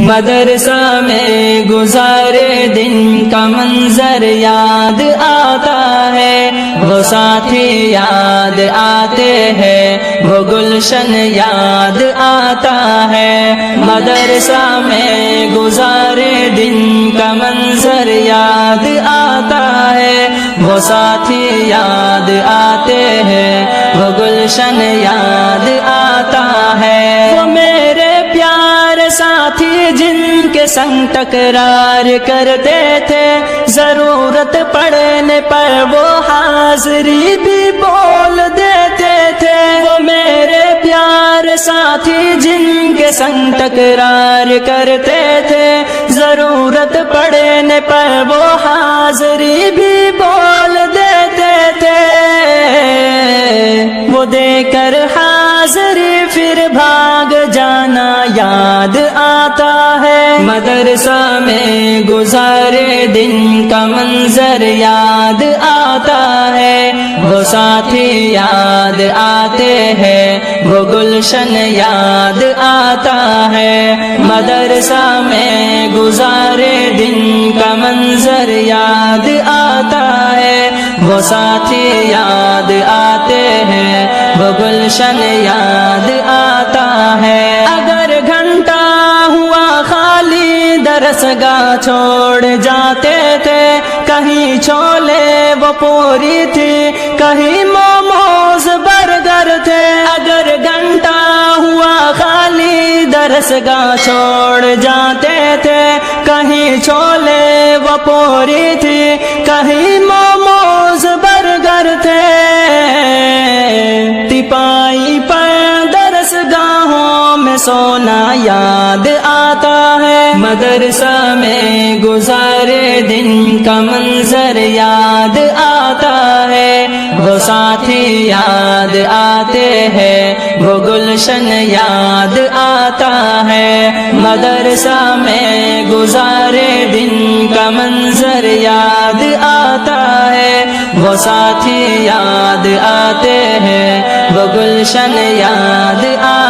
مدرسہ میں گزارے دن کا منظر یاد آتا ہے، وہ ساتھی یاد آتے ہیں، وہ گلشن یاد آتا ہے۔ مدرسہ میں گزارے دن کا منظر یاد آتا ہے، وہ ساتھی یاد آتے ہیں، وہ گلشن یاد آتا ہے۔ وہ میرے پیارے ساتھی جن کے سنگ ٹکرار کرتے تھے، ضرورت پڑنے پر وہ حاضری بھی بول دیتے تھے۔ وہ میرے پیارے ساتھی جن کے سنگ ٹکرار کرتے تھے، ضرورت پڑنے پر وہ حاضری بھی بول دیتے تھے۔ وہ دے کر حاضری پھر بھاگ جانا یاد آتا ہے۔ مدرسہ میں گزارے دن کا منظر یاد آتا ہے، وہ ساتھی یاد آتے ہیں، وہ گلشن یاد آتا ہے۔ مدرسہ میں گزارے دن کا منظر یاد آتا ہے، وہ ساتھی یاد آتے ہیں، وہ گلشن یاد آتا ہے۔ اگر گھنٹہ ہوا خالی درسگاہ چھوڑ جاتے تھے، کہیں چھولے وہ پوری تھی، کہیں موموز برگر تھے۔ اگر گھنٹہ ہوا خالی درسگاہ چھوڑ جاتے تھے، کہیں چھولے وہ پوری تھی، کہیں موموز برگر تھے۔ تپائی پر درسگاہوں میں سونا یاد آتا ہے۔ مدرسہ میں گزارے دن کا منظر یاد آتا ہے، وہ ساتھی یاد آتے ہیں، وہ گلشن یاد آتا ہے۔ مدرسہ میں گزارے دن کا منظر یاد آتا ہے، وہ ساتھی یاد آتے ہیں، وہ گلشن یاد آتا ہے۔